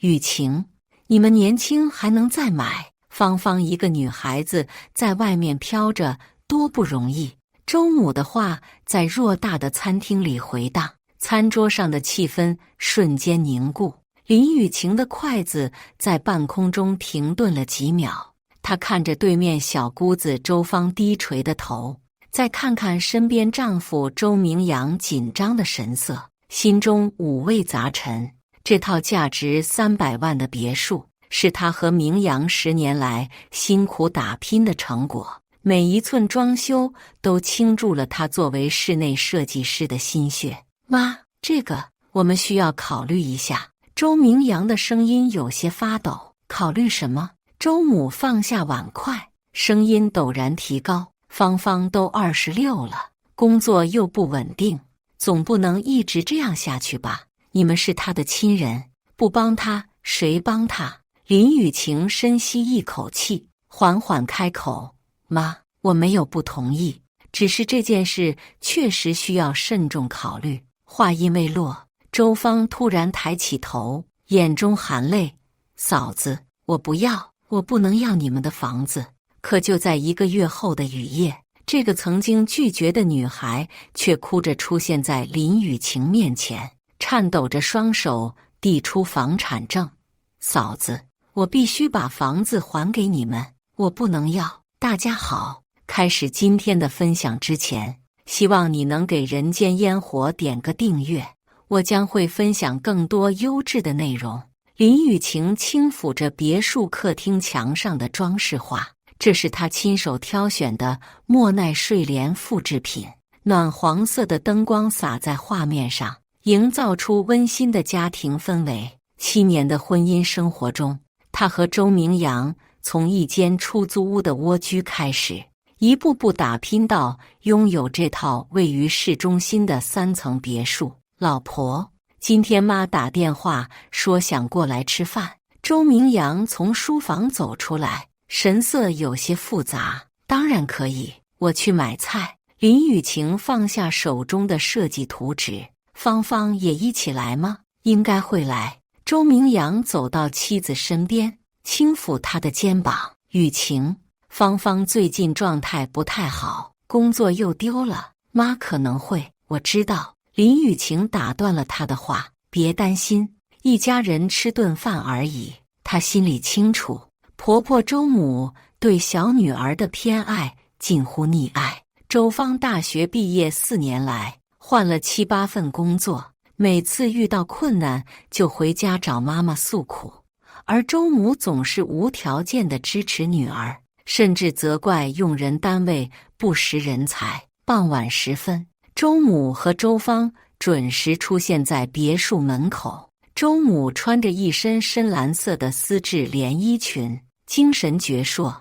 雨晴，你们年轻还能再买。芳芳一个女孩子在外面飘着多不容易。周母的话在偌大的餐厅里回荡，餐桌上的气氛瞬间凝固。林雨晴的筷子在半空中停顿了几秒，她看着对面小姑子周芳低垂的头，再看看身边丈夫周明阳紧张的神色，心中五味杂陈。这套价值300万的别墅是他和明阳10年来辛苦打拼的成果，每一寸装修都倾注了他作为室内设计师的心血。妈，这个我们需要考虑一下。周明阳的声音有些发抖。考虑什么？周母放下碗筷，声音陡然提高。芳芳都26了，工作又不稳定，总不能一直这样下去吧？你们是他的亲人，不帮他谁帮他？林雨晴深吸一口气，缓缓开口：妈，我没有不同意，只是这件事确实需要慎重考虑。话音未落，周芳突然抬起头，眼中含泪：嫂子，我不要，我不能要你们的房子。可就在1个月后的雨夜，这个曾经拒绝的女孩却哭着出现在林雨晴面前，颤抖着双手递出房产证：嫂子，我必须把房子还给你们，我不能要。大家好，开始今天的分享之前，希望你能给人间烟火点个订阅，我将会分享更多优质的内容。林雨晴轻抚着别墅客厅墙上的装饰画，这是她亲手挑选的莫奈睡莲复制品，暖黄色的灯光洒在画面上，营造出温馨的家庭氛围。7年的婚姻生活中，她和周明阳从一间出租屋的蜗居开始，一步步打拼到拥有这套位于市中心的3层别墅。老婆，今天妈打电话说想过来吃饭。周明阳从书房走出来，神色有些复杂。当然可以，我去买菜。林雨晴放下手中的设计图纸。芳芳也一起来吗？应该会来。周明阳走到妻子身边，轻抚她的肩膀。雨晴，芳芳最近状态不太好，工作又丢了，妈可能会。我知道。林雨晴打断了他的话，别担心，一家人吃顿饭而已。她心里清楚，婆婆周母对小女儿的偏爱近乎溺爱。周芳大学毕业4年来，换了7、8份工作，每次遇到困难就回家找妈妈诉苦，而周母总是无条件地支持女儿，甚至责怪用人单位不识人才。傍晚时分，周母和周芳准时出现在别墅门口。周母穿着一身深蓝色的丝质连衣裙，精神矍铄，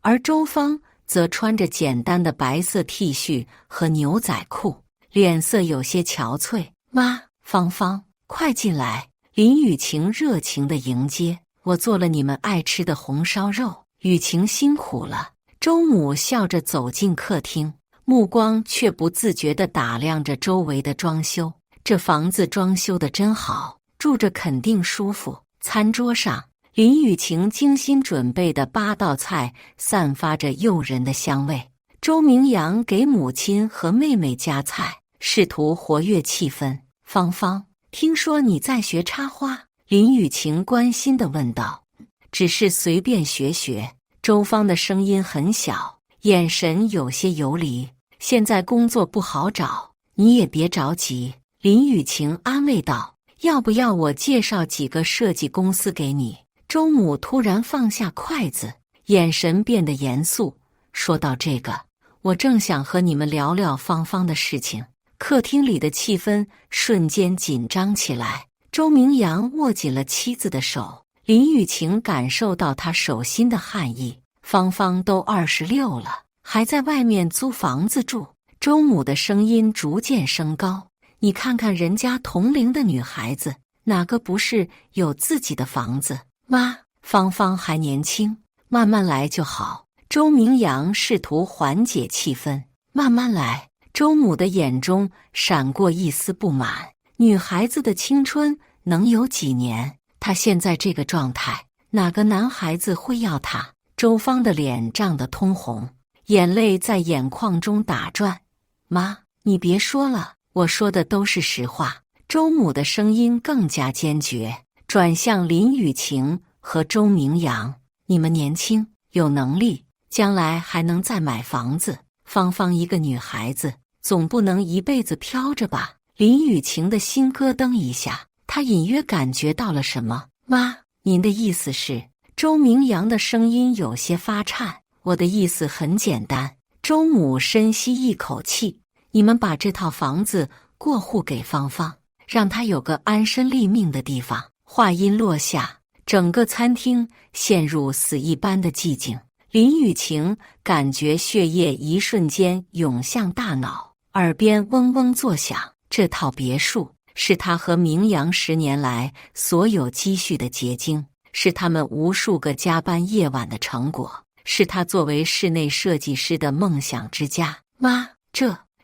而周芳则穿着简单的白色 T 恤和牛仔裤，脸色有些憔悴。妈，芳芳，快进来！林雨晴热情地迎接。我做了你们爱吃的红烧肉。雨晴辛苦了。周母笑着走进客厅，目光却不自觉地打量着周围的装修。这房子装修得真好，住着肯定舒服。餐桌上，林雨晴精心准备的8道菜散发着诱人的香味。周明阳给母亲和妹妹夹菜，试图活跃气氛。芳芳，听说你在学插花？林雨晴关心地问道。只是随便学学。周芳的声音很小，眼神有些游离。现在工作不好找，你也别着急。林雨晴安慰道。要不要我介绍几个设计公司给你？周母突然放下筷子，眼神变得严肃，说到这个，我正想和你们聊聊芳芳的事情。客厅里的气氛瞬间紧张起来。周明阳握紧了妻子的手，林雨晴感受到他手心的汗意。芳芳都26了，还在外面租房子住。周母的声音逐渐升高。你看看人家同龄的女孩子，哪个不是有自己的房子？妈，芳芳还年轻，慢慢来就好。周明阳试图缓解气氛。慢慢来。周母的眼中闪过一丝不满。女孩子的青春能有几年？他现在这个状态，哪个男孩子会要他？周芳的脸涨得通红，眼泪在眼眶中打转。妈，你别说了，我说的都是实话。周母的声音更加坚决，转向林雨晴和周明阳：你们年轻，有能力，将来还能再买房子。芳芳一个女孩子，总不能一辈子飘着吧？林雨晴的心咯噔一下，她隐约感觉到了什么。妈，您的意思是？周明阳的声音有些发颤。我的意思很简单。周母深吸一口气，你们把这套房子过户给芳芳，让她有个安身立命的地方。话音落下，整个餐厅陷入死一般的寂静。林雨晴感觉血液一瞬间涌向大脑，耳边嗡嗡作响。这套别墅是她和明阳10年来所有积蓄的结晶，是他们无数个加班夜晚的成果，是他作为室内设计师的梦想之家。妈，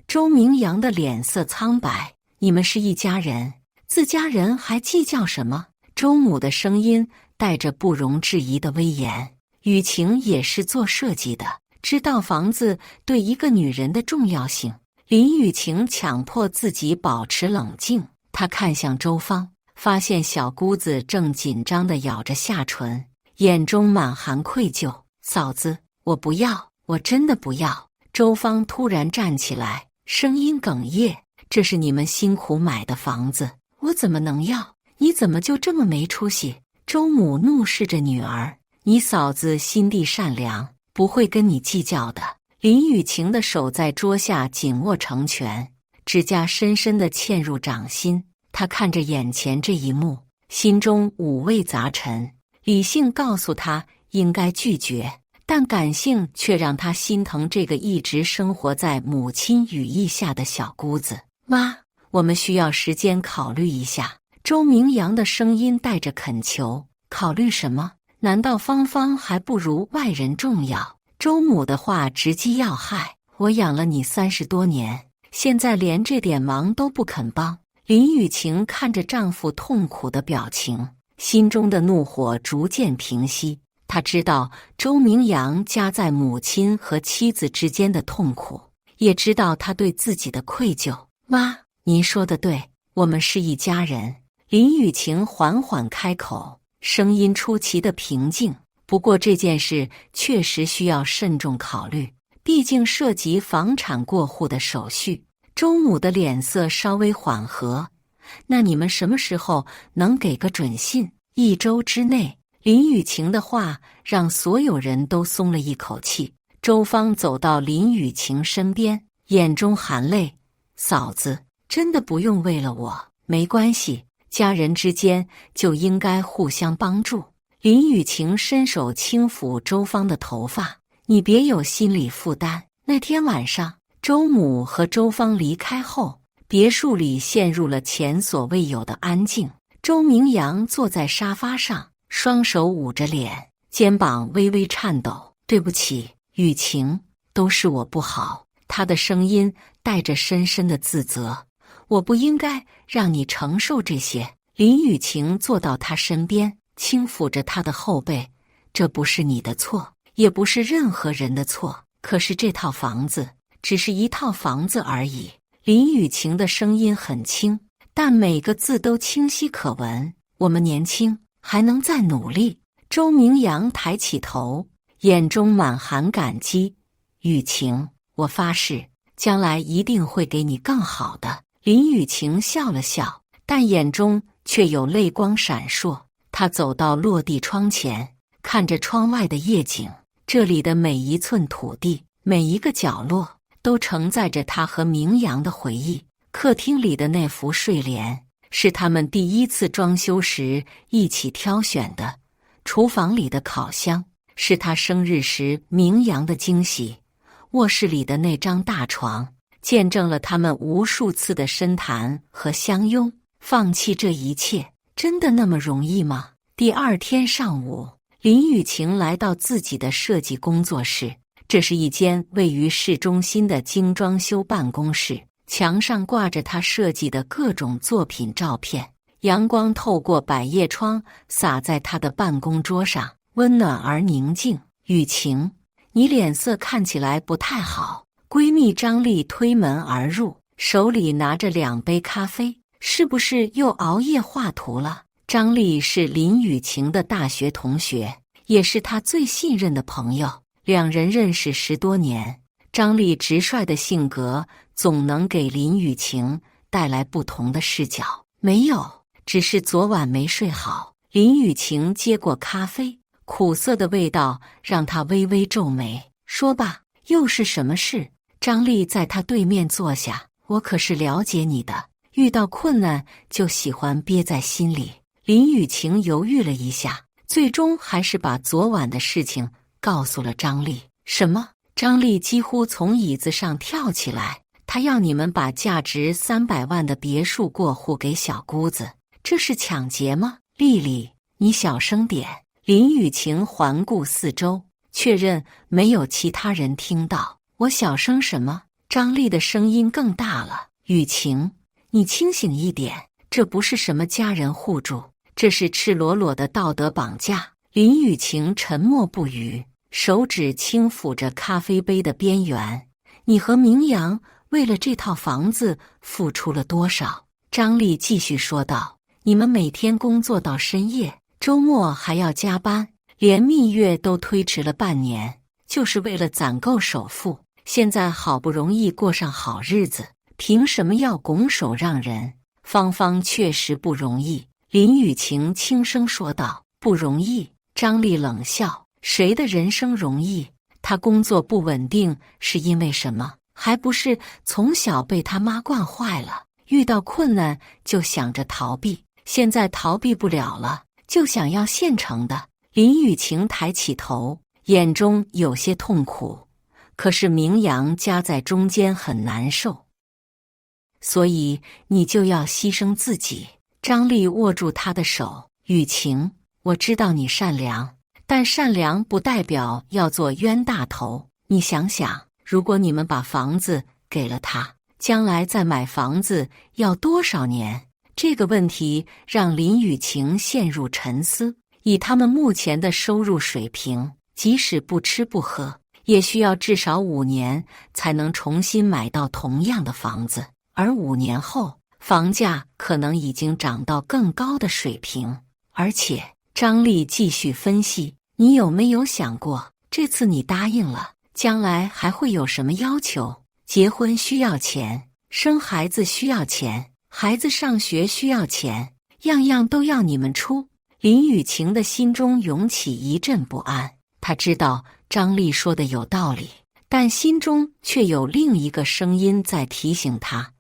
周明阳的脸色苍白。你们是一家人，自家人还计较什么？周母的声音带着不容置疑的威严。雨晴也是做设计的，知道房子对一个女人的重要性。林雨晴强迫自己保持冷静，她看向周芳，发现小姑子正紧张地咬着下唇，眼中满含愧疚。嫂子，我不要，我真的不要。周芳突然站起来，声音哽咽，这是你们辛苦买的房子，我怎么能要？你怎么就这么没出息？周母怒视着女儿，你嫂子心地善良，不会跟你计较的。林雨晴的手在桌下紧握成拳，指甲深深地嵌入掌心。他看着眼前这一幕，心中五味杂陈。理性告诉他应该拒绝，但感性却让他心疼这个一直生活在母亲羽翼下的小姑子。妈，我们需要时间考虑一下。周明阳的声音带着恳求。考虑什么？难道芳芳还不如外人重要？周母的话直击要害。我养了你30多年，现在连这点忙都不肯帮。林雨晴看着丈夫痛苦的表情，心中的怒火逐渐平息。她知道周明阳夹在母亲和妻子之间的痛苦，也知道他对自己的愧疚。妈，您说的对，我们是一家人。林雨晴缓缓开口，声音出奇的平静。不过这件事确实需要慎重考虑，毕竟涉及房产过户的手续。周母的脸色稍微缓和。那你们什么时候能给个准信？1周之内。林雨晴的话让所有人都松了一口气。周芳走到林雨晴身边，眼中含泪。嫂子，真的不用为了我，没关系，家人之间就应该互相帮助。林雨晴伸手轻抚周芳的头发，你别有心理负担。那天晚上，周母和周芳离开后，别墅里陷入了前所未有的安静。周明阳坐在沙发上，双手捂着脸，肩膀微微颤抖。对不起，雨晴，都是我不好。他的声音带着深深的自责。我不应该让你承受这些。林雨晴坐到他身边，轻抚着他的后背。这不是你的错，也不是任何人的错。可是这套房子只是一套房子而已。林雨晴的声音很轻，但每个字都清晰可闻。我们年轻，还能再努力。周明阳抬起头，眼中满含感激。雨晴，我发誓，将来一定会给你更好的。林雨晴笑了笑，但眼中却有泪光闪烁。她走到落地窗前，看着窗外的夜景。这里的每一寸土地，每一个角落，都承载着她和明阳的回忆。客厅里的那幅睡莲，是他们第一次装修时一起挑选的。厨房里的烤箱，是他生日时明阳的惊喜。卧室里的那张大床，见证了他们无数次的深谈和相拥。放弃这一切，真的那么容易吗？第二天上午，林雨晴来到自己的设计工作室。这是一间位于市中心的精装修办公室，墙上挂着她设计的各种作品照片，阳光透过百叶窗洒在她的办公桌上，温暖而宁静。雨晴，你脸色看起来不太好。闺蜜张丽推门而入，手里拿着2杯咖啡，是不是又熬夜画图了？张丽是林雨晴的大学同学，也是她最信任的朋友，两人认识10多年。张丽直率的性格总能给林雨晴带来不同的视角。没有，只是昨晚没睡好。林雨晴接过咖啡，苦涩的味道让她微微皱眉。说吧，又是什么事？张丽在她对面坐下。我可是了解你的，遇到困难就喜欢憋在心里。林雨晴犹豫了一下，最终还是把昨晚的事情告诉了张丽。什么？张丽几乎从椅子上跳起来。他要你们把价值300万的别墅过户给小姑子，这是抢劫吗？丽丽，你小声点。林雨晴环顾四周，确认没有其他人听到。我小声什么？张丽的声音更大了。雨晴，你清醒一点，这不是什么家人互助，这是赤裸裸的道德绑架。林雨晴沉默不语，手指轻抚着咖啡杯的边缘。你和明阳为了这套房子付出了多少？张丽继续说道。你们每天工作到深夜，周末还要加班，连蜜月都推迟了半年，就是为了攒够首付。现在好不容易过上好日子，凭什么要拱手让人？芳芳确实不容易。林雨晴轻声说道。不容易？张丽冷笑。谁的人生容易？她工作不稳定是因为什么？还不是从小被他妈惯坏了，遇到困难就想着逃避，现在逃避不了了，就想要现成的。林雨晴抬起头，眼中有些痛苦。可是明阳夹在中间很难受，所以你就要牺牲自己。张丽握住他的手。雨晴，我知道你善良，但善良不代表要做冤大头。你想想，如果你们把房子给了他，将来再买房子要多少年？这个问题让林雨晴陷入沉思。以他们目前的收入水平，即使不吃不喝，也需要至少5年才能重新买到同样的房子，而5年后，房价可能已经涨到更高的水平。而且，张丽继续分析，你有没有想过，这次你答应了，将来还会有什么要求？结婚需要钱，生孩子需要钱，孩子上学需要钱，样样都要你们出。林雨晴的心中涌起一阵不安，她知道张丽说的有道理，但心中却有另一个声音在提醒她，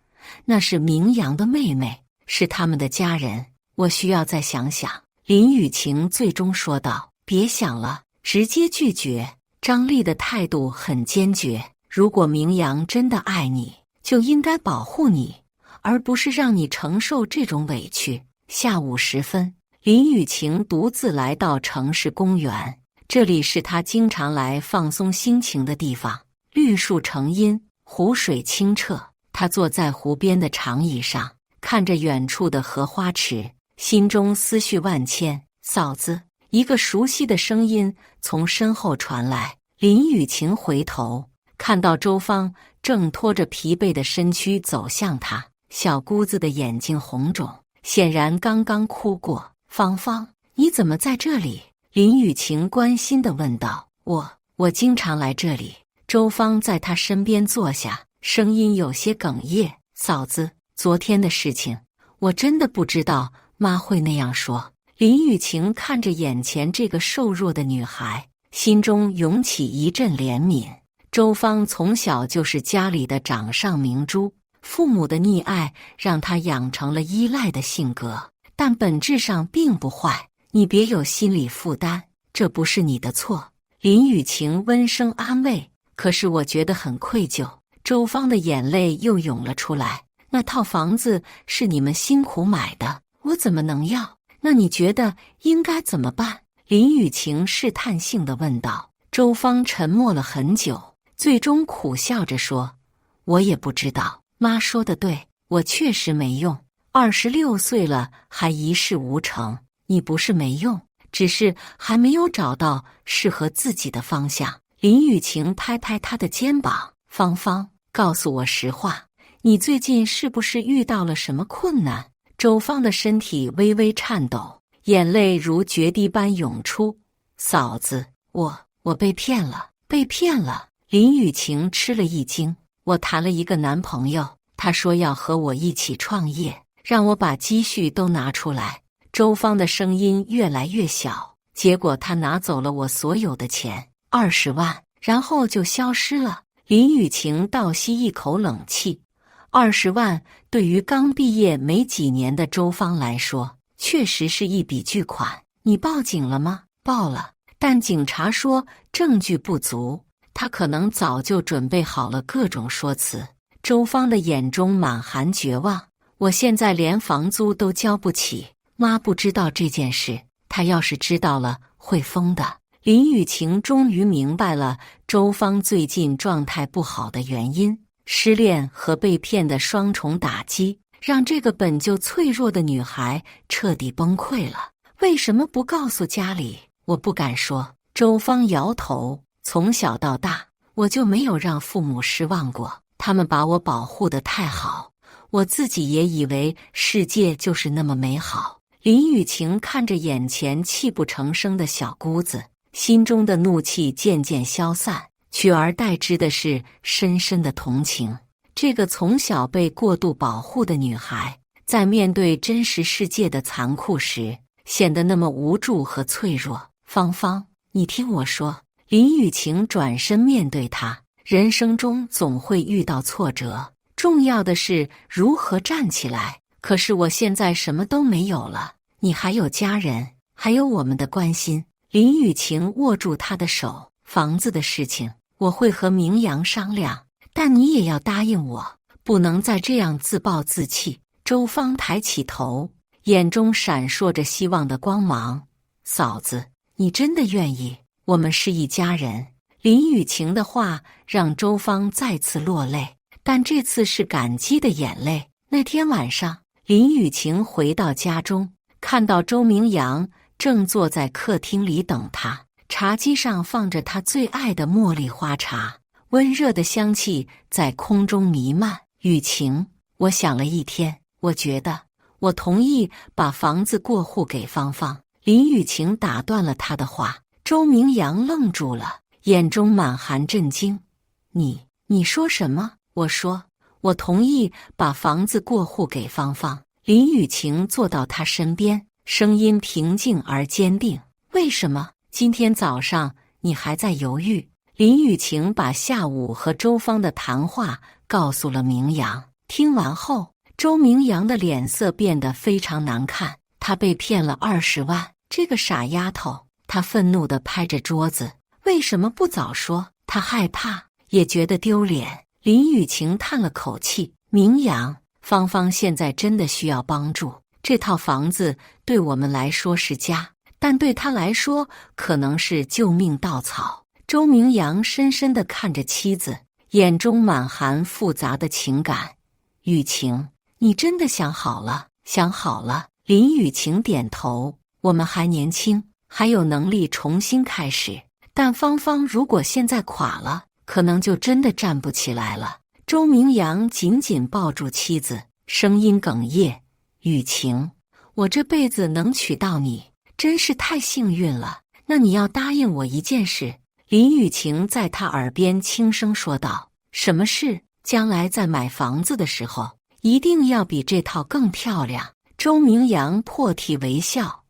那是明阳的妹妹，是他们的家人，我需要再想想。林雨晴最终说道。别想了，直接拒绝。张丽的态度很坚决，如果明阳真的爱你，就应该保护你，而不是让你承受这种委屈。下午时分，林雨晴独自来到城市公园，这里是她经常来放松心情的地方。绿树成荫，湖水清澈，她坐在湖边的长椅上，看着远处的荷花池，心中思绪万千。嫂子，一个熟悉的声音从身后传来。林雨晴回头，看到周芳正拖着疲惫的身躯走向她，小姑子的眼睛红肿，显然刚刚哭过。芳芳，你怎么在这里？林雨晴关心地问道。我经常来这里。周芳在她身边坐下，声音有些哽咽。嫂子，昨天的事情，我真的不知道妈会那样说。林雨晴看着眼前这个瘦弱的女孩，心中涌起一阵怜悯。周芳从小就是家里的掌上明珠，父母的溺爱让她养成了依赖的性格，但本质上并不坏。你别有心理负担，这不是你的错。林雨晴温声安慰，可是我觉得很愧疚。周芳的眼泪又涌了出来。那套房子是你们辛苦买的，我怎么能要？那你觉得应该怎么办？林雨晴试探性地问道。周芳沉默了很久，最终苦笑着说：“我也不知道。妈说的对，我确实没用， 26岁了还一事无成，你不是没用，只是还没有找到适合自己的方向。林雨晴拍拍他的肩膀，芳芳，告诉我实话，你最近是不是遇到了什么困难？周芳的身体微微颤抖，眼泪如决堤般涌出。嫂子，我被骗了，被骗了。林雨晴吃了一惊。我谈了一个男朋友，他说要和我一起创业，让我把积蓄都拿出来。周芳的声音越来越小，结果他拿走了我所有的钱，20万，然后就消失了。林雨晴倒吸一口冷气。20万对于刚毕业没几年的周芳来说，确实是一笔巨款。你报警了吗？报了，但警察说证据不足，他可能早就准备好了各种说辞。周芳的眼中满含绝望。我现在连房租都交不起，妈不知道这件事，她要是知道了会疯的。林雨晴终于明白了周芳最近状态不好的原因。失恋和被骗的双重打击，让这个本就脆弱的女孩彻底崩溃了。为什么不告诉家里？我不敢说。周芳摇头。从小到大，我就没有让父母失望过，他们把我保护得太好，我自己也以为世界就是那么美好。林雨晴看着眼前泣不成声的小姑子，心中的怒气渐渐消散，取而代之的是深深的同情。这个从小被过度保护的女孩，在面对真实世界的残酷时，显得那么无助和脆弱。芳芳，你听我说。林雨晴转身面对他，人生中总会遇到挫折，重要的是如何站起来。可是我现在什么都没有了，你还有家人，还有我们的关心。林雨晴握住他的手，房子的事情我会和明阳商量，但你也要答应我，不能再这样自暴自弃。周芳抬起头，眼中闪烁着希望的光芒。嫂子，你真的愿意？我们是一家人。林雨晴的话让周芳再次落泪，但这次是感激的眼泪。那天晚上，林雨晴回到家中，看到周明阳正坐在客厅里等她，茶几上放着他最爱的茉莉花茶，温热的香气在空中弥漫。雨晴，我想了一天，我觉得我同意把房子过户给芳芳。林雨晴打断了他的话。周明阳愣住了，眼中满含震惊。你说什么？我说，我同意把房子过户给芳芳。林雨晴坐到他身边，声音平静而坚定。为什么？今天早上你还在犹豫？林雨晴把下午和周芳的谈话告诉了明阳。听完后，周明阳的脸色变得非常难看。他被骗了20万，这个傻丫头。他愤怒地拍着桌子，为什么不早说？他害怕，也觉得丢脸。林雨晴叹了口气，明阳，芳芳现在真的需要帮助。这套房子对我们来说是家，但对她来说可能是救命稻草。周明阳深深地看着妻子，眼中满含复杂的情感。雨晴，你真的想好了？想好了。林雨晴点头。我们还年轻，还有能力重新开始，但芳芳如果现在垮了，可能就真的站不起来了。周明阳紧紧抱住妻子，声音哽咽：雨晴，我这辈子能娶到你，真是太幸运了。那你要答应我一件事。林雨晴在他耳边轻声说道：什么事？将来在买房子的时候，一定要比这套更漂亮。周明阳破涕为笑，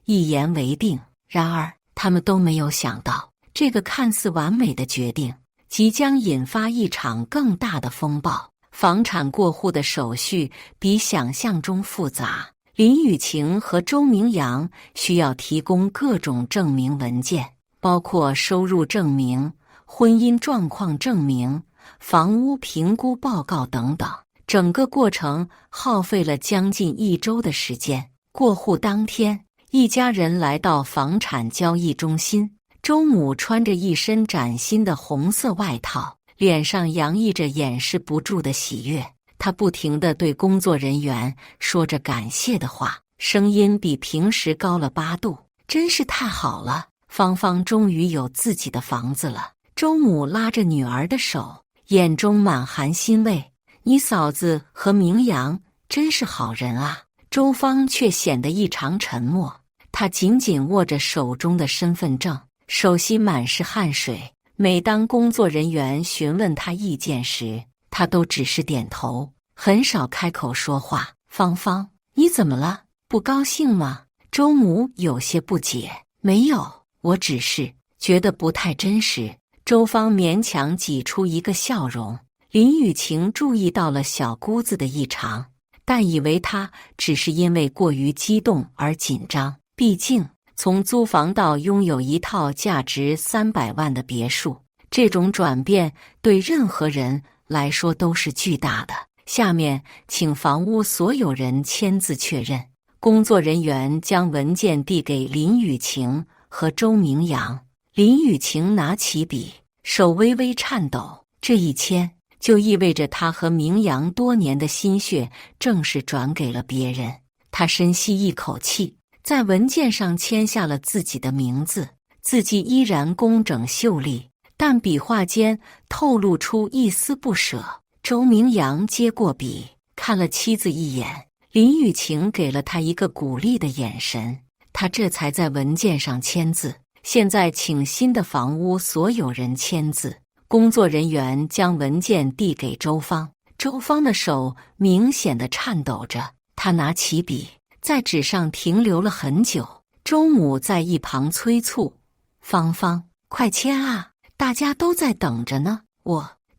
一言为定。然而他们都没有想到，这个看似完美的决定即将引发一场更大的风暴。房产过户的手续比想象中复杂，林雨晴和周明阳需要提供各种证明文件，包括收入证明、婚姻状况证明、房屋评估报告等等。整个过程耗费了将近1周的时间。过户当天，一家人来到房产交易中心。周母穿着一身崭新的红色外套，脸上洋溢着掩饰不住的喜悦。他不停地对工作人员说着感谢的话，声音比平时高了8度。真是太好了，芳芳终于有自己的房子了。周母拉着女儿的手，眼中满含欣慰。你嫂子和明阳真是好人啊。周芳却显得异常沉默，她紧紧握着手中的身份证，手心满是汗水。每当工作人员询问她意见时，她都只是点头，很少开口说话。芳芳，你怎么了？不高兴吗？周母有些不解。没有，我只是觉得不太真实。周芳勉强挤出一个笑容。林雨晴注意到了小姑子的异常，但以为她只是因为过于激动而紧张。毕竟从租房到拥有一套价值300万的别墅，这种转变对任何人来说都是巨大的。下面请房屋所有人签字确认。工作人员将文件递给林雨晴和周明阳。林雨晴拿起笔，手微微颤抖。这一签就意味着他和明阳多年的心血正式转给了别人。他深吸一口气，在文件上签下了自己的名字，字迹依然工整秀丽，但笔画间透露出一丝不舍。周明阳接过笔，看了妻子一眼，林雨晴给了他一个鼓励的眼神，他这才在文件上签字。现在请新的房屋所有人签字。工作人员将文件递给周芳，周芳的手明显的颤抖着，她拿起笔，在纸上停留了很久。周母在一旁催促：“芳芳，快签啊，大家都在等着呢。”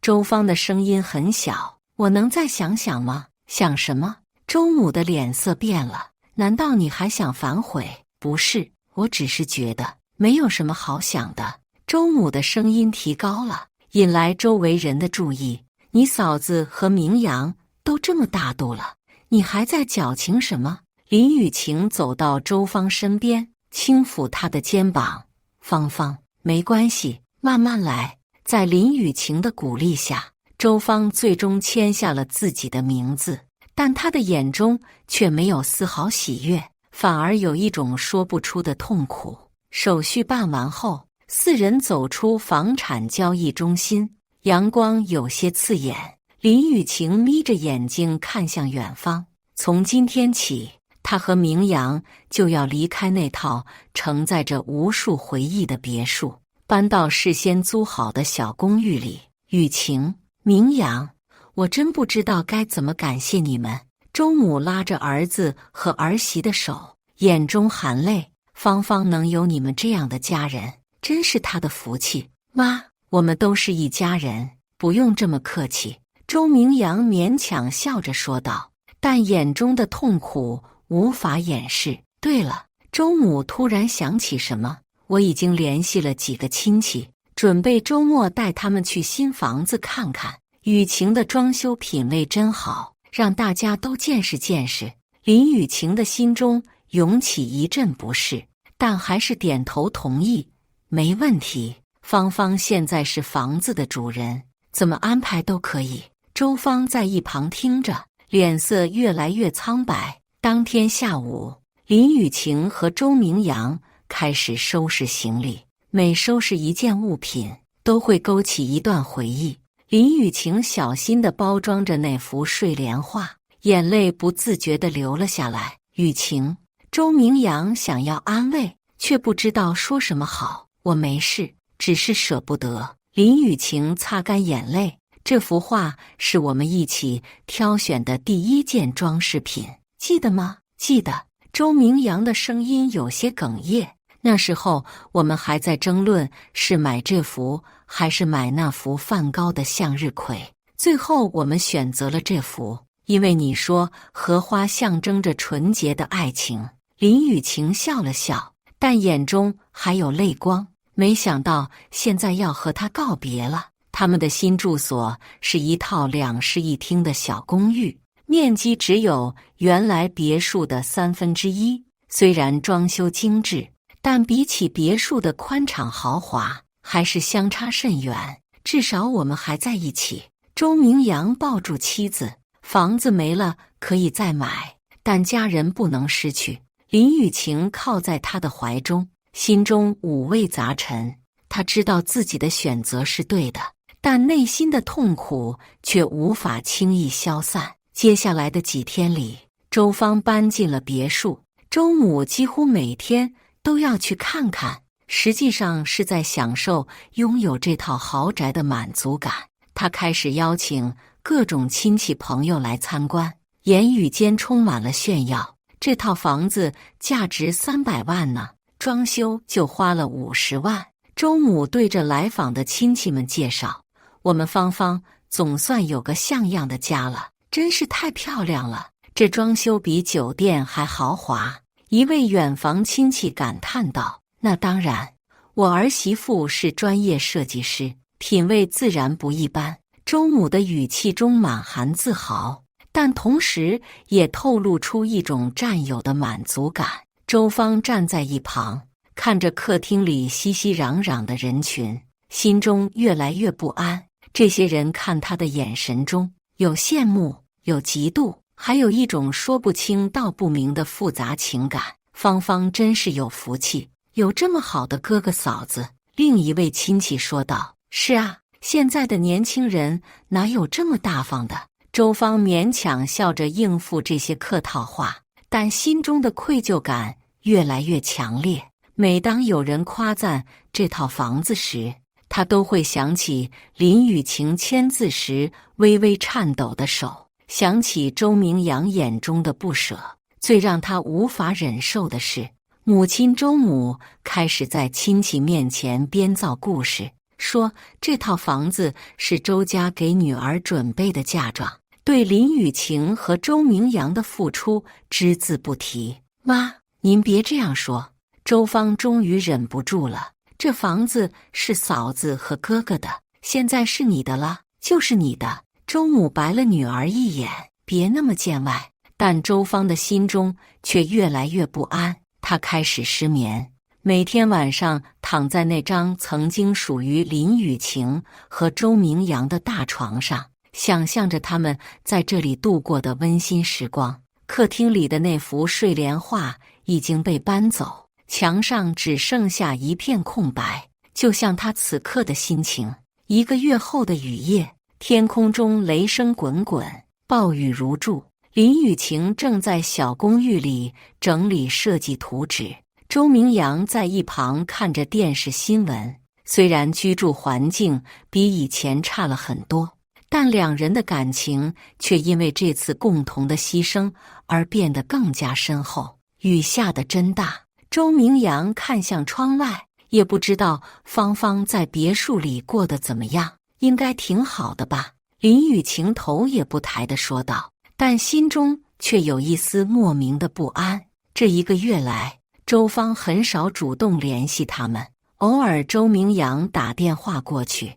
周芳的声音很小：“我能再想想吗？”“想什么？”周母的脸色变了。“难道你还想反悔？”“不是，我只是觉得没有什么好想的。”周母的声音提高了，引来周围人的注意。“你嫂子和明阳都这么大度了，你还在矫情什么？”林雨晴走到周芳身边，轻抚她的肩膀：“芳芳，没关系，慢慢来。”在林雨晴的鼓励下，周芳最终签下了自己的名字，但她的眼中却没有丝毫喜悦，反而有一种说不出的痛苦。手续办完后，4人走出房产交易中心，阳光有些刺眼。林雨晴眯着眼睛看向远方，从今天起，她和明阳就要离开那套承载着无数回忆的别墅，搬到事先租好的小公寓里。雨晴、明阳，我真不知道该怎么感谢你们。周母拉着儿子和儿媳的手，眼中含泪。芳芳能有你们这样的家人，真是她的福气。妈，我们都是一家人，不用这么客气。周明阳勉强笑着说道，但眼中的痛苦无法掩饰。对了，周母突然想起什么，我已经联系了几个亲戚，准备周末带他们去新房子看看。雨晴的装修品味真好，让大家都见识见识。林雨晴的心中涌起一阵不适，但还是点头同意。没问题，芳芳现在是房子的主人，怎么安排都可以。周芳在一旁听着，脸色越来越苍白。当天下午，林雨晴和周明阳开始收拾行李，每收拾一件物品，都会勾起一段回忆。林雨晴小心地包装着那幅睡莲画，眼泪不自觉地流了下来。雨晴，周明阳想要安慰，却不知道说什么好。我没事，只是舍不得。林雨晴擦干眼泪，这幅画是我们一起挑选的第1件装饰品，记得吗？记得。周明阳的声音有些哽咽。那时候我们还在争论是买这幅还是买那幅梵高的向日葵，最后我们选择了这幅，因为你说荷花象征着纯洁的爱情。林雨晴笑了笑，但眼中还有泪光。没想到现在要和他告别了。他们的新住所是一套2室1厅的小公寓，面积只有原来别墅的1/3。虽然装修精致，但比起别墅的宽敞豪华，还是相差甚远。至少我们还在一起。周明阳抱住妻子，房子没了可以再买，但家人不能失去。林雨晴靠在他的怀中，心中五味杂陈。他知道自己的选择是对的，但内心的痛苦却无法轻易消散。接下来的几天里，周芳搬进了别墅，周母几乎每天都要去看看，实际上是在享受拥有这套豪宅的满足感。他开始邀请各种亲戚朋友来参观，言语间充满了炫耀。这套房子价值300万呢，装修就花了50万。周母对着来访的亲戚们介绍：“我们芳芳总算有个像样的家了，真是太漂亮了，这装修比酒店还豪华。”一位远房亲戚感叹道：“那当然，我儿媳妇是专业设计师，品味自然不一般。”周母的语气中满含自豪，但同时也透露出一种占有的满足感。周芳站在一旁，看着客厅里熙熙攘攘的人群，心中越来越不安。这些人看他的眼神中有羡慕，有嫉妒，还有一种说不清道不明的复杂情感。芳芳真是有福气，有这么好的哥哥嫂子。另一位亲戚说道：“是啊，现在的年轻人哪有这么大方的？”周芳勉强笑着应付这些客套话，但心中的愧疚感越来越强烈。每当有人夸赞这套房子时，他都会想起林雨晴签字时微微颤抖的手，想起周明阳眼中的不舍。最让他无法忍受的是，母亲周母开始在亲戚面前编造故事，说这套房子是周家给女儿准备的嫁妆，对林雨晴和周明阳的付出只字不提。妈，您别这样说。周芳终于忍不住了，这房子是嫂子和哥哥的，现在是你的了，就是你的。周母白了女儿一眼，别那么见外。但周芳的心中却越来越不安，她开始失眠，每天晚上躺在那张曾经属于林雨晴和周明阳的大床上，想象着他们在这里度过的温馨时光。客厅里的那幅睡莲画已经被搬走，墙上只剩下一片空白，就像他此刻的心情。1个月后的雨夜，天空中雷声滚滚，暴雨如注。林雨晴正在小公寓里整理设计图纸，周明阳在一旁看着电视新闻。虽然居住环境比以前差了很多，但两人的感情却因为这次共同的牺牲而变得更加深厚。雨下得真大，周明阳看向窗外，也不知道芳芳在别墅里过得怎么样，应该挺好的吧。林雨晴头也不抬地说道，但心中却有一丝莫名的不安。这1个月来，周芳很少主动联系他们，偶尔周明阳打电话过去，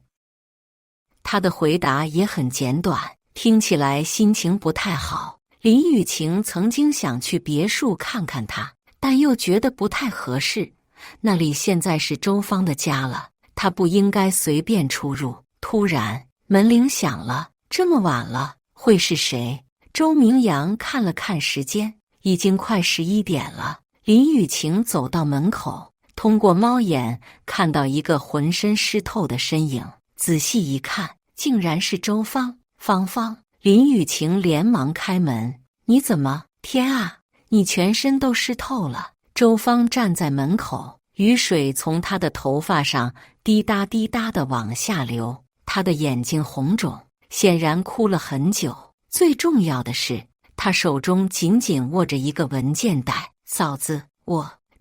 他的回答也很简短，听起来心情不太好。林雨晴曾经想去别墅看看他，但又觉得不太合适，那里现在是周芳的家了，他不应该随便出入。突然，门铃响了，这么晚了，会是谁？周明阳看了看时间，已经快11点了。林雨晴走到门口，通过猫眼看到一个浑身湿透的身影，仔细一看，竟然是周芳。芳芳，林雨晴连忙开门，你怎么？天啊，你全身都湿透了。周芳站在门口，雨水从她的头发上滴答滴答地往下流，她的眼睛红肿，显然哭了很久。最重要的是，他手中紧紧握着一个文件袋。嫂子，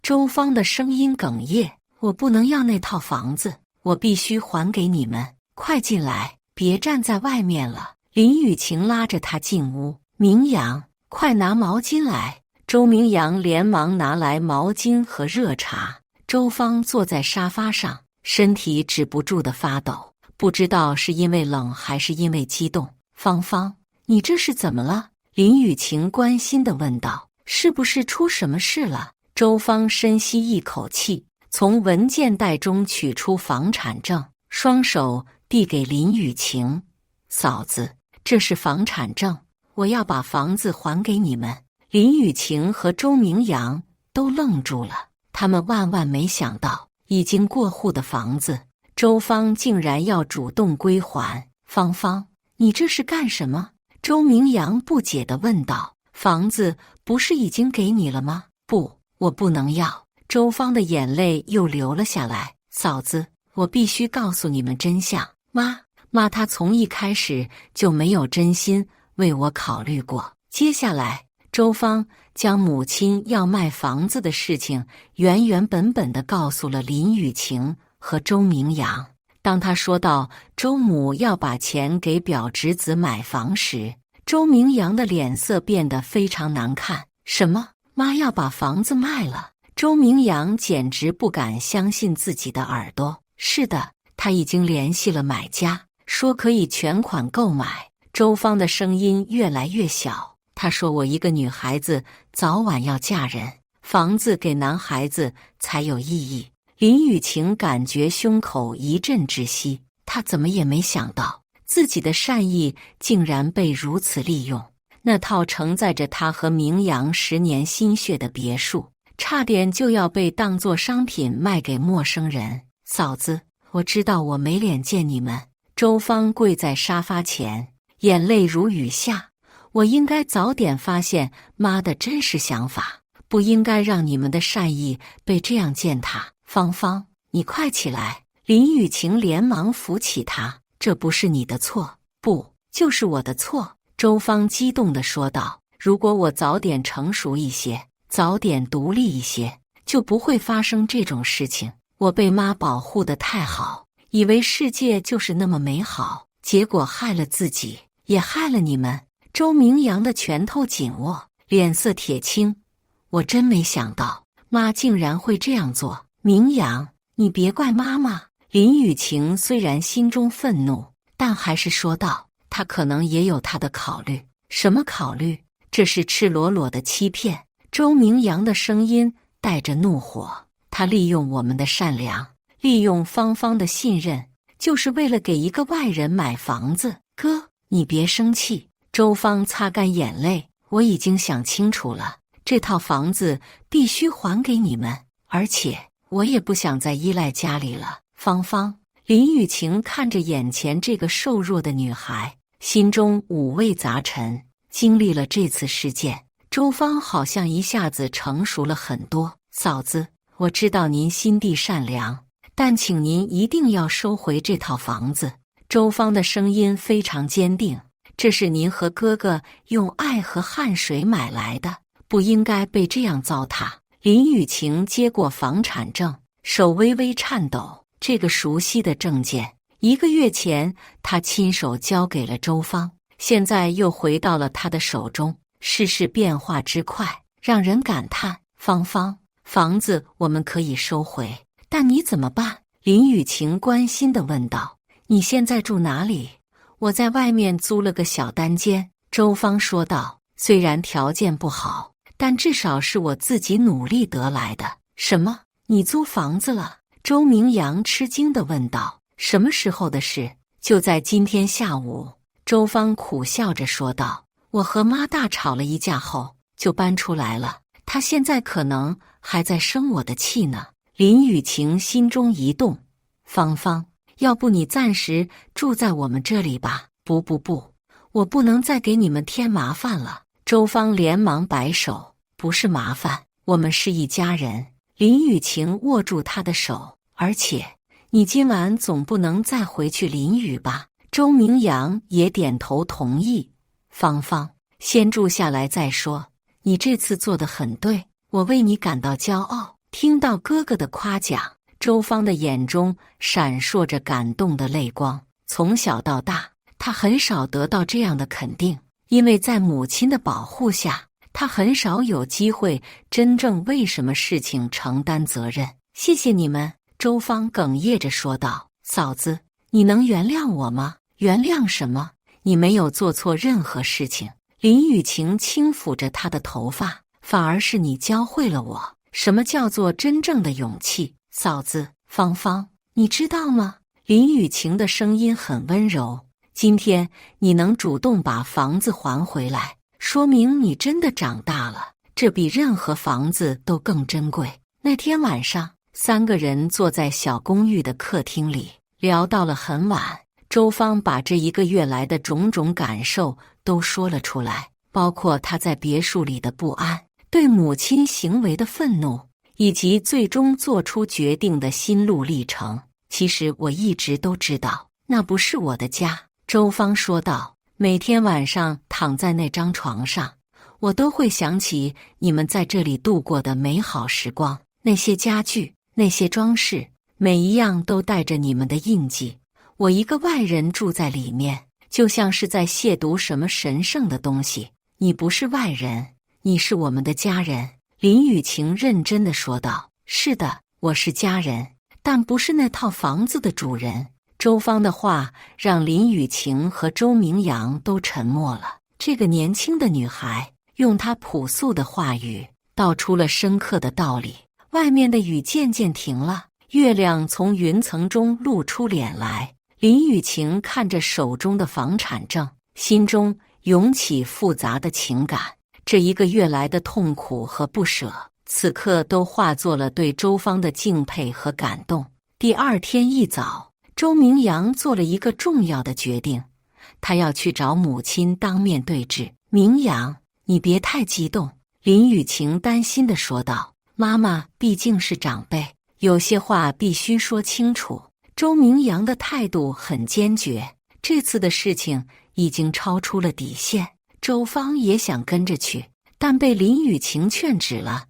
周芳的声音哽咽，我不能要那套房子，我必须还给你们。快进来，别站在外面了。林雨晴拉着他进屋。明阳，快拿毛巾来。周明阳连忙拿来毛巾和热茶。周芳坐在沙发上，身体止不住的发抖，不知道是因为冷还是因为激动。芳芳，你这是怎么了？林雨晴关心地问道，是不是出什么事了？周芳深吸一口气，从文件袋中取出房产证，双手递给林雨晴。嫂子，这是房产证，我要把房子还给你们。林雨晴和周明阳都愣住了，他们万万没想到，已经过户的房子，周芳竟然要主动归还。芳芳，你这是干什么？周明阳不解地问道。房子不是已经给你了吗？不，我不能要。周芳的眼泪又流了下来。嫂子，我必须告诉你们真相。妈，她从一开始就没有真心为我考虑过。接下来，周芳将母亲要卖房子的事情原本地告诉了林雨晴和周明阳。当他说到周母要把钱给表侄子买房时，周明阳的脸色变得非常难看。什么？妈要把房子卖了？周明阳简直不敢相信自己的耳朵。是的，他已经联系了买家，说可以全款购买。周芳的声音越来越小。他说，我一个女孩子早晚要嫁人，房子给男孩子才有意义。林雨晴感觉胸口一阵窒息，她怎么也没想到自己的善意竟然被如此利用。那套承载着她和明阳10年心血的别墅，差点就要被当作商品卖给陌生人。嫂子，我知道我没脸见你们。周芳跪在沙发前，眼泪如雨下。我应该早点发现妈的真实想法，不应该让你们的善意被这样践踏。芳芳，你快起来！林雨晴连忙扶起她。这不是你的错，不，就是我的错。周芳激动地说道。如果我早点成熟一些，早点独立一些，就不会发生这种事情。我被妈保护得太好，以为世界就是那么美好，结果害了自己，也害了你们。周明阳的拳头紧握，脸色铁青。我真没想到，妈竟然会这样做。明阳，你别怪妈妈。林雨晴虽然心中愤怒，但还是说道，她可能也有她的考虑。什么考虑？这是赤裸裸的欺骗。周明阳的声音带着怒火。他利用我们的善良，利用芳芳的信任，就是为了给一个外人买房子。哥，你别生气。周芳擦干眼泪，我已经想清楚了，这套房子必须还给你们，而且我也不想再依赖家里了。芳芳，林雨晴看着眼前这个瘦弱的女孩，心中五味杂陈。经历了这次事件，周芳好像一下子成熟了很多。嫂子，我知道您心地善良，但请您一定要收回这套房子。周芳的声音非常坚定。这是您和哥哥用爱和汗水买来的，不应该被这样糟蹋。林雨晴接过房产证，手微微颤抖。这个熟悉的证件，1个月前他亲手交给了周芳，现在又回到了他的手中。世事变化之快，让人感叹。芳芳，房子我们可以收回，但你怎么办？林雨晴关心地问道。你现在住哪里？我在外面租了个小单间。周芳说道。虽然条件不好，但至少是我自己努力得来的。什么？你租房子了？周明阳吃惊地问道。什么时候的事？就在今天下午。周芳苦笑着说道。我和妈大吵了一架后，就搬出来了。她现在可能还在生我的气呢。林雨晴心中一动。芳芳，要不你暂时住在我们这里吧？不，我不能再给你们添麻烦了。周芳连忙摆手。不是麻烦，我们是一家人。林雨晴握住他的手。而且你今晚总不能再回去淋雨吧？周明阳也点头同意。芳芳，先住下来再说。你这次做得很对，我为你感到骄傲。听到哥哥的夸奖，周芳的眼中闪烁着感动的泪光。从小到大，她很少得到这样的肯定，因为在母亲的保护下，她很少有机会真正为什么事情承担责任。谢谢你们，周芳哽咽着说道。嫂子，你能原谅我吗？原谅什么？你没有做错任何事情。林雨晴轻抚着她的头发，反而是你教会了我什么叫做真正的勇气。嫂子，芳芳，你知道吗？林雨晴的声音很温柔。今天你能主动把房子还回来，说明你真的长大了，这比任何房子都更珍贵。那天晚上，3个人坐在小公寓的客厅里，聊到了很晚。周芳把这1个月来的种种感受都说了出来，包括她在别墅里的不安，对母亲行为的愤怒，以及最终做出决定的心路历程。其实我一直都知道，那不是我的家。周芳说道，每天晚上躺在那张床上，我都会想起你们在这里度过的美好时光，那些家具，那些装饰，每一样都带着你们的印记。我一个外人住在里面，就像是在亵渎什么神圣的东西。你不是外人，你是我们的家人。林雨晴认真地说道。是的，我是家人，但不是那套房子的主人。周芳的话让林雨晴和周明阳都沉默了。这个年轻的女孩用她朴素的话语道出了深刻的道理。外面的雨渐渐停了，月亮从云层中露出脸来。林雨晴看着手中的房产证，心中涌起复杂的情感。这1个月来的痛苦和不舍，此刻都化作了对周芳的敬佩和感动。第2天一早，周明阳做了一个重要的决定，他要去找母亲当面对质。明阳，你别太激动，林雨晴担心地说道。妈妈毕竟是长辈，有些话必须说清楚。周明阳的态度很坚决，这次的事情已经超出了底线。周芳也想跟着去，但被林雨晴劝止了。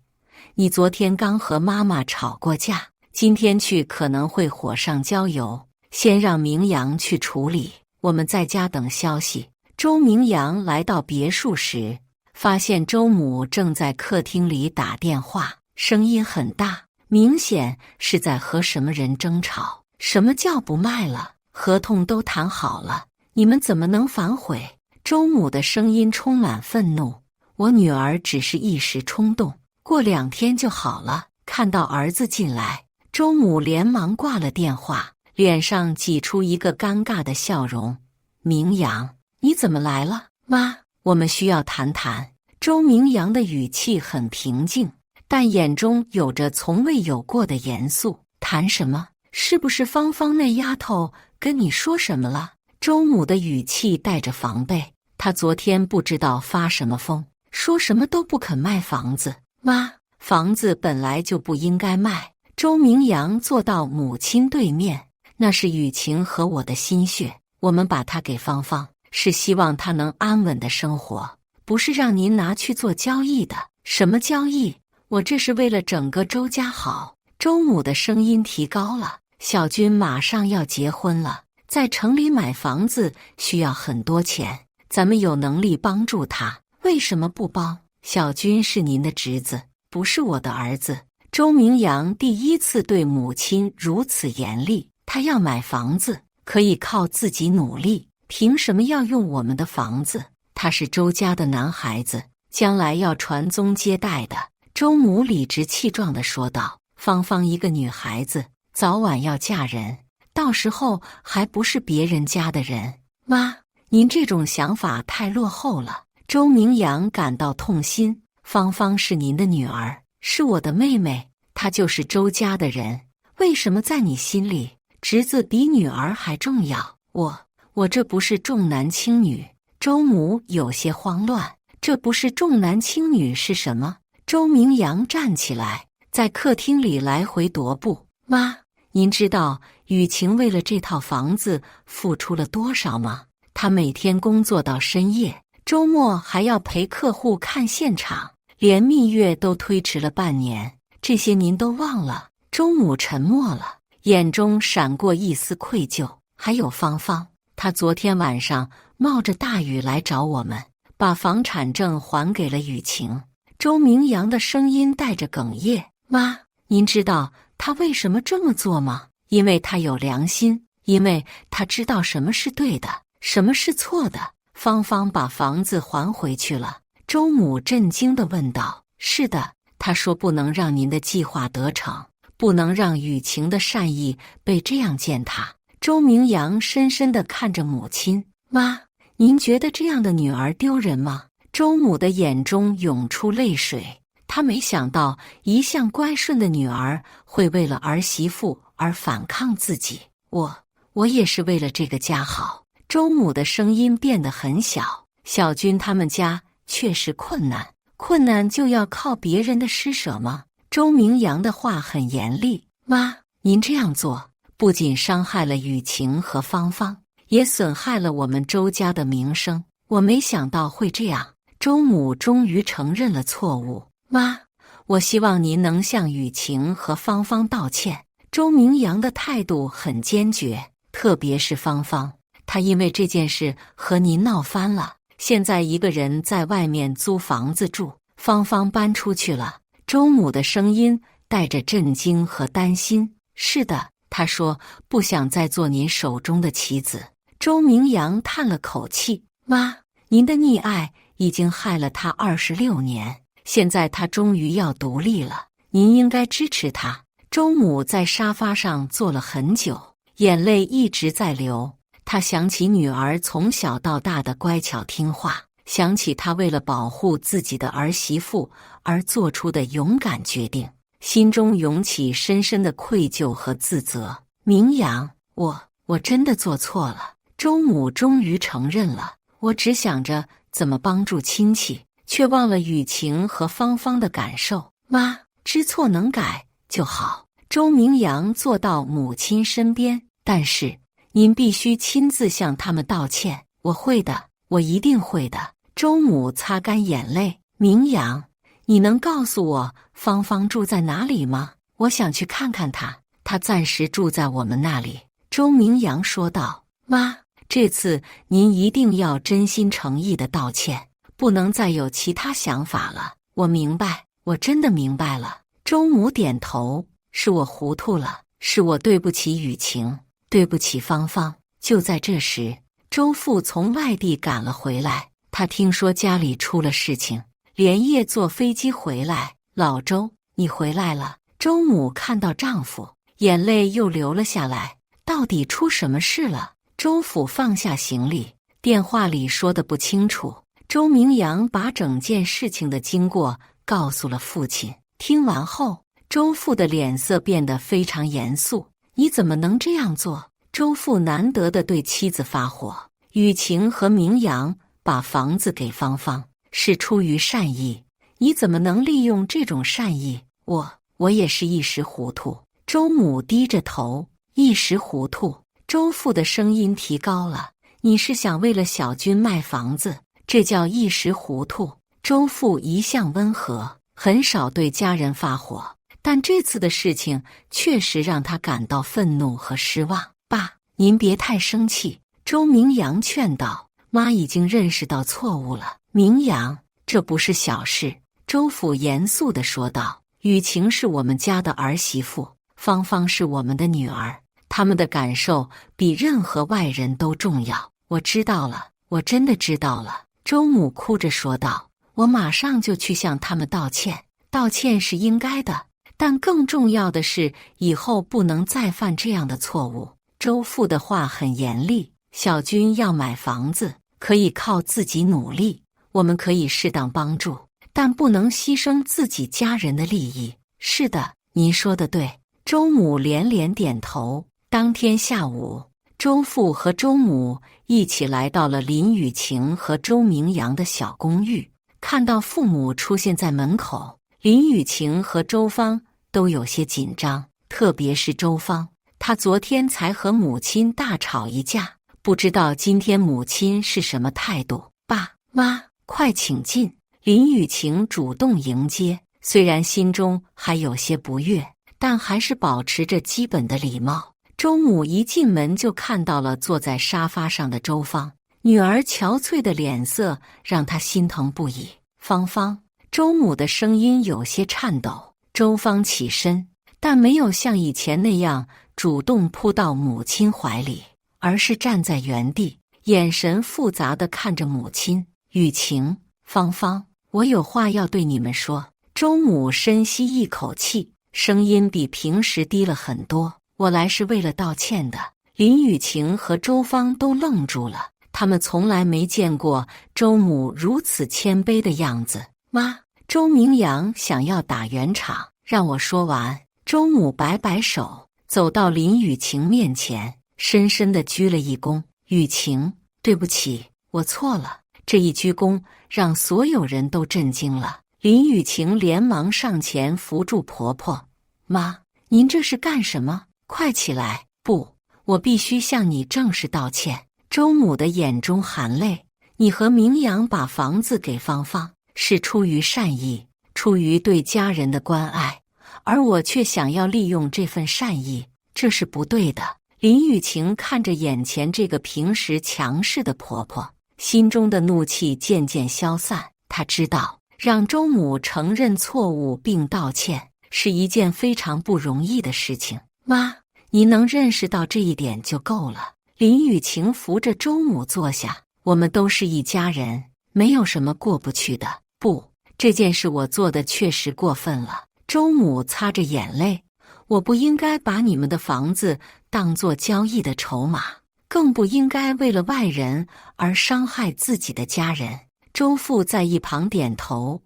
你昨天刚和妈妈吵过架，今天去可能会火上浇油，先让明阳去处理，我们在家等消息。周明阳来到别墅时，发现周母正在客厅里打电话，声音很大，明显是在和什么人争吵。什么叫不卖了？合同都谈好了，你们怎么能反悔？周母的声音充满愤怒。我女儿只是一时冲动，过2天就好了。看到儿子进来，周母连忙挂了电话，脸上挤出一个尴尬的笑容。明阳，你怎么来了？妈，我们需要谈谈。周明阳的语气很平静，但眼中有着从未有过的严肃。谈什么？是不是芳芳那丫头跟你说什么了？周母的语气带着防备。她昨天不知道发什么疯，说什么都不肯卖房子。妈，房子本来就不应该卖。周明阳坐到母亲对面，那是雨晴和我的心血，我们把它给芳芳，是希望她能安稳的生活，不是让您拿去做交易的。什么交易？我这是为了整个周家好。周母的声音提高了。小军马上要结婚了，在城里买房子需要很多钱，咱们有能力帮助他，为什么不帮？小军是您的侄子，不是我的儿子。周明阳第1次对母亲如此严厉。他要买房子，可以靠自己努力，凭什么要用我们的房子？他是周家的男孩子，将来要传宗接代的。周母理直气壮地说道。芳芳一个女孩子，早晚要嫁人，到时候还不是别人家的人。妈，您这种想法太落后了。周明阳感到痛心。芳芳是您的女儿，是我的妹妹，她就是周家的人，为什么在你心里，侄子比女儿还重要？我这不是重男轻女。周母有些慌乱。这不是重男轻女是什么？周明阳站起来，在客厅里来回踱步。妈，您知道雨晴为了这套房子付出了多少吗？她每天工作到深夜，周末还要陪客户看现场，连蜜月都推迟了半年。这些您都忘了？周母沉默了，眼中闪过一丝愧疚。还有芳芳，她昨天晚上冒着大雨来找我们，把房产证还给了雨晴。周明阳的声音带着哽咽。妈，您知道他为什么这么做吗？因为他有良心，因为他知道什么是对的，什么是错的。芳芳把房子还回去了。周母震惊地问道。是的，他说不能让您的计划得逞，不能让雨晴的善意被这样践踏。周明阳深深地看着母亲。妈，您觉得这样的女儿丢人吗？周母的眼中涌出泪水，她没想到一向乖顺的女儿会为了儿媳妇而反抗自己。我也是为了这个家好。周母的声音变得很小。小军他们家确实困难就要靠别人的施舍吗？周明阳的话很严厉。妈，您这样做不仅伤害了雨晴和芳芳，也损害了我们周家的名声。我没想到会这样。周母终于承认了错误。妈，我希望您能向雨晴和芳芳道歉。周明阳的态度很坚决，特别是芳芳，她因为这件事和您闹翻了，现在一个人在外面租房子住。芳芳搬出去了。周母的声音带着震惊和担心。是的，她说不想再做您手中的棋子。周明阳叹了口气。妈，您的溺爱已经害了他26年，现在他终于要独立了，您应该支持他。周母在沙发上坐了很久，眼泪一直在流。她想起女儿从小到大的乖巧听话，想起她为了保护自己的儿媳妇而做出的勇敢决定，心中涌起深深的愧疚和自责。明阳，我真的做错了。周母终于承认了。我只想着怎么帮助亲戚，却忘了雨晴和芳芳的感受。妈，知错能改就好。周明阳坐到母亲身边。但是您必须亲自向他们道歉。我会的，我一定会的。周母擦干眼泪。明阳，你能告诉我芳芳住在哪里吗？我想去看看她。她暂时住在我们那里。周明阳说道。妈，这次您一定要真心诚意的道歉，不能再有其他想法了。我明白，我真的明白了。周母点头。是我糊涂了，是我对不起雨晴，对不起芳芳。就在这时，周父从外地赶了回来。他听说家里出了事情，连夜坐飞机回来。老周，你回来了。周母看到丈夫，眼泪又流了下来。到底出什么事了？周父放下行李，电话里说的不清楚。周明阳把整件事情的经过告诉了父亲。听完后，周父的脸色变得非常严肃。你怎么能这样做？周父难得的对妻子发火。雨晴和明阳把房子给芳芳，是出于善意，你怎么能利用这种善意？我也是一时糊涂。周母低着头。一时糊涂。周父的声音提高了。你是想为了小军卖房子，这叫一时糊涂。周父一向温和，很少对家人发火，但这次的事情确实让他感到愤怒和失望。爸，您别太生气。周明阳劝道。妈已经认识到错误了。明阳，这不是小事。周父严肃地说道。雨晴是我们家的儿媳妇，芳芳是我们的女儿，他们的感受比任何外人都重要。我知道了，我真的知道了。周母哭着说道。我马上就去向他们道歉。道歉是应该的，但更重要的是以后不能再犯这样的错误。周父的话很严厉。小军要买房子，可以靠自己努力，我们可以适当帮助，但不能牺牲自己家人的利益。是的，您说的对。周母连连点头。当天下午，周父和周母一起来到了林雨晴和周明阳的小公寓。看到父母出现在门口，林雨晴和周芳都有些紧张，特别是周芳，她昨天才和母亲大吵一架，不知道今天母亲是什么态度。爸妈，快请进。林雨晴主动迎接，虽然心中还有些不悦，但还是保持着基本的礼貌。周母一进门就看到了坐在沙发上的周芳，女儿憔悴的脸色让她心疼不已。芳芳，周母的声音有些颤抖。周芳起身，但没有像以前那样主动扑到母亲怀里，而是站在原地，眼神复杂地看着母亲。雨晴，芳芳，我有话要对你们说。周母深吸一口气，声音比平时低了很多。我来是为了道歉的。林雨晴和周芳都愣住了，他们从来没见过周母如此谦卑的样子。妈，周明阳想要打圆场，让我说完。周母摆摆手，走到林雨晴面前，深深地鞠了一躬。雨晴，对不起，我错了。这一鞠躬让所有人都震惊了。林雨晴连忙上前扶住婆婆。妈，您这是干什么？快起来！不，我必须向你正式道歉。周母的眼中含泪。你和明阳把房子给芳芳，是出于善意，出于对家人的关爱，而我却想要利用这份善意，这是不对的。林雨晴看着眼前这个平时强势的婆婆，心中的怒气渐渐消散。她知道，让周母承认错误并道歉是一件非常不容易的事情。妈，你能认识到这一点就够了。林雨晴扶着周母坐下。我们都是一家人，没有什么过不去的。不，这件事我做的确实过分了。周母擦着眼泪，我不应该把你们的房子当作交易的筹码，更不应该为了外人而伤害自己的家人。周父在一旁点头，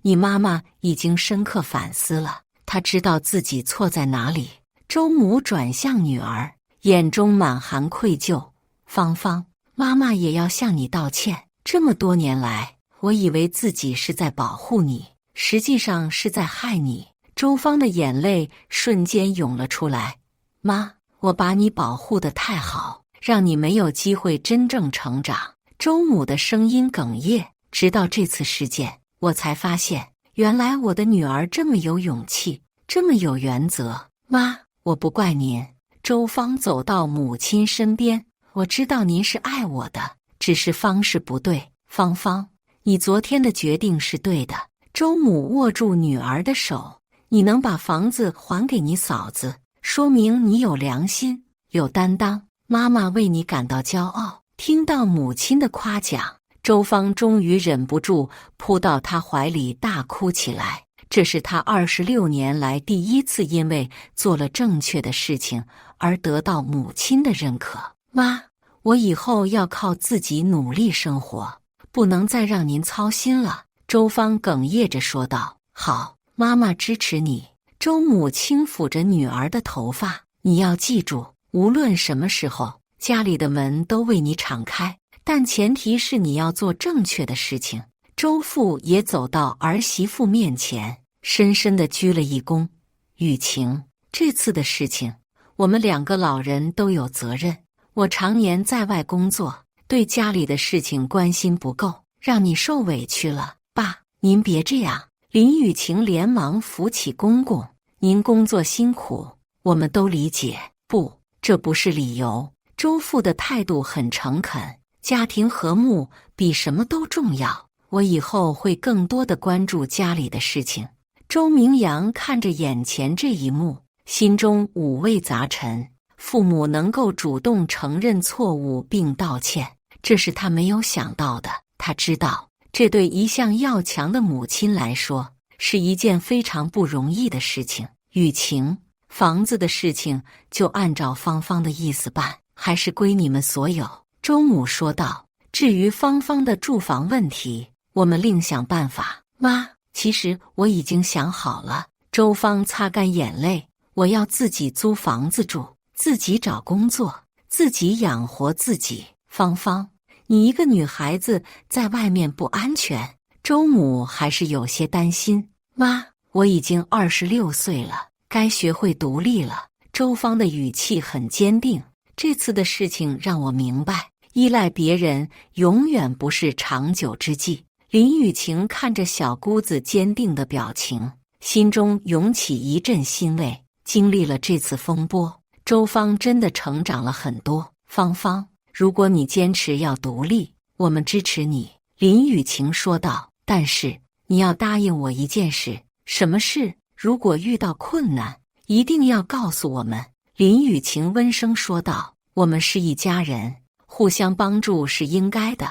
你妈妈已经深刻反思了，她知道自己错在哪里。周母转向女儿，眼中满含愧疚。芳芳，妈妈也要向你道歉。这么多年来，我以为自己是在保护你，实际上是在害你。周芳的眼泪瞬间涌了出来。妈，我把你保护得太好，让你没有机会真正成长。周母的声音哽咽。直到这次事件，我才发现，原来我的女儿这么有勇气，这么有原则。妈，我不怪您。周芳走到母亲身边。我知道您是爱我的，只是方式不对。芳芳，你昨天的决定是对的。周母握住女儿的手，你能把房子还给你嫂子，说明你有良心，有担当。妈妈为你感到骄傲。听到母亲的夸奖，周芳终于忍不住扑到她怀里大哭起来。这是她26年来第一次因为做了正确的事情而得到母亲的认可。妈，我以后要靠自己努力生活，不能再让您操心了。周芳哽咽着说道。好，妈妈支持你。周母轻抚着女儿的头发。你要记住，无论什么时候，家里的门都为你敞开，但前提是你要做正确的事情。周父也走到儿媳妇面前，深深地鞠了一躬。雨晴，这次的事情，我们2个老人都有责任。我常年在外工作，对家里的事情关心不够，让你受委屈了。爸，您别这样。林雨晴连忙扶起公公，您工作辛苦，我们都理解。不，这不是理由。周父的态度很诚恳，家庭和睦比什么都重要。我以后会更多的关注家里的事情。周明阳看着眼前这一幕，心中五味杂陈。父母能够主动承认错误并道歉，这是他没有想到的。他知道，这对一向要强的母亲来说，是一件非常不容易的事情。雨晴，房子的事情就按照芳芳的意思办，还是归你们所有。周母说道。至于芳芳的住房问题，我们另想办法。妈，其实我已经想好了。周芳擦干眼泪，我要自己租房子住，自己找工作，自己养活自己。芳芳，你一个女孩子在外面不安全。周母还是有些担心。妈，我已经26岁了，该学会独立了。周芳的语气很坚定。这次的事情让我明白，依赖别人永远不是长久之计。林雨晴看着小姑子坚定的表情，心中涌起一阵欣慰。经历了这次风波，周芳真的成长了很多。芳芳，如果你坚持要独立，我们支持你。林雨晴说道。但是你要答应我一件事。什么事？如果遇到困难，一定要告诉我们。林雨晴温声说道。我们是一家人，互相帮助是应该的。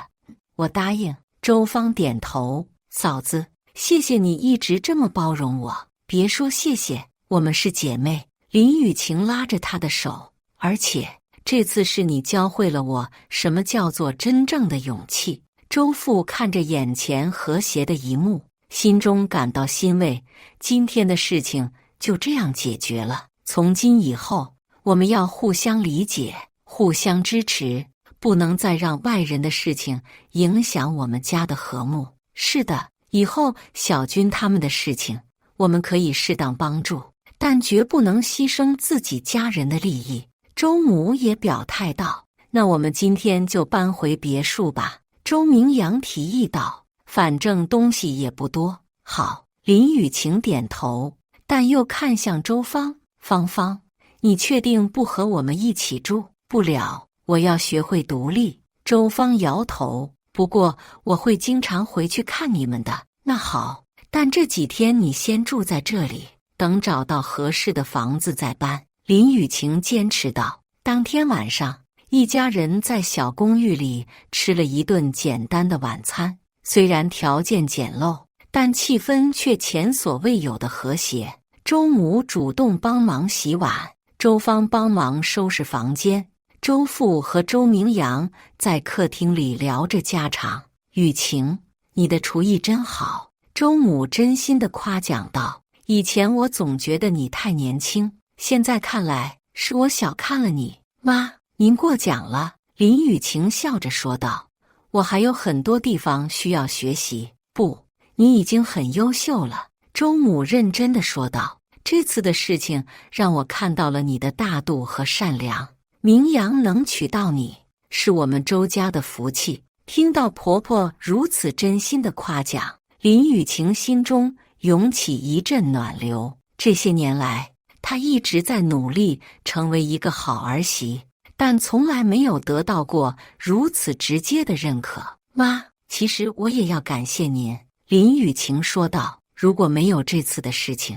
我答应。周芳点头。嫂子，谢谢你一直这么包容我。别说谢谢，我们是姐妹。林雨晴拉着她的手，而且这次是你教会了我什么叫做真正的勇气。周父看着眼前和谐的一幕，心中感到欣慰。今天的事情就这样解决了。从今以后，我们要互相理解，互相支持，不能再让外人的事情影响我们家的和睦。是的，以后小军他们的事情，我们可以适当帮助，但绝不能牺牲自己家人的利益。周母也表态道：“那我们今天就搬回别墅吧。”周明阳提议道：“反正东西也不多。”好。林雨晴点头，但又看向周芳：“芳芳，你确定不和我们一起住？”“不了，我要学会独立。”周芳摇头：“不过我会经常回去看你们的。”“那好，但这几天你先住在这里，等找到合适的房子再搬。”林雨晴坚持道。当天晚上，一家人在小公寓里吃了一顿简单的晚餐，虽然条件简陋，但气氛却前所未有的和谐。周母主动帮忙洗碗，周芳帮忙收拾房间，周父和周明阳在客厅里聊着家常。“雨晴，你的厨艺真好。”周母真心地夸奖道。“以前我总觉得你太年轻，现在看来是我小看了你。”“妈，您过奖了。”林雨晴笑着说道。“我还有很多地方需要学习。”“不，你已经很优秀了。”周母认真地说道。“这次的事情让我看到了你的大度和善良。明阳能娶到你，是我们周家的福气。”听到婆婆如此真心的夸奖，林雨晴心中涌起一阵暖流。这些年来，她一直在努力成为一个好儿媳，但从来没有得到过如此直接的认可。“妈，其实我也要感谢您。”林雨晴说道。“如果没有这次的事情，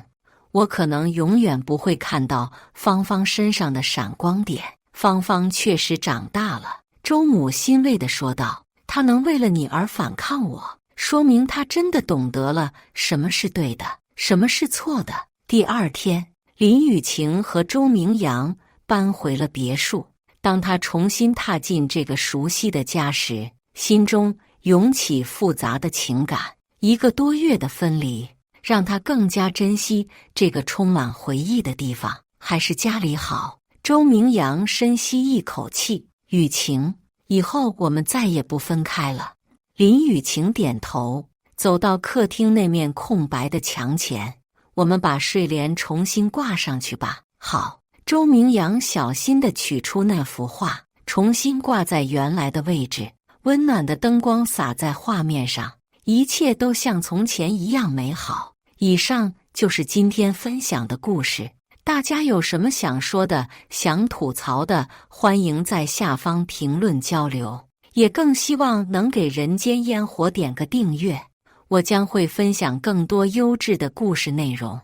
我可能永远不会看到芳芳身上的闪光点。”“芳芳确实长大了。”周母欣慰地说道。“她能为了你而反抗我，说明她真的懂得了什么是对的，什么是错的。”第二天，林雨晴和周明阳搬回了别墅。当她重新踏进这个熟悉的家时，心中涌起复杂的情感。1个多月的分离，让她更加珍惜这个充满回忆的地方。还是家里好。周明阳深吸一口气：“雨晴，以后我们再也不分开了。”林雨晴点头，走到客厅那面空白的墙前：“我们把睡莲重新挂上去吧。”“好。”周明阳小心地取出那幅画，重新挂在原来的位置。温暖的灯光洒在画面上，一切都像从前一样美好。以上就是今天分享的故事。大家有什么想说的、想吐槽的，欢迎在下方评论交流。也更希望能给人间烟火点个订阅，我将会分享更多优质的故事内容。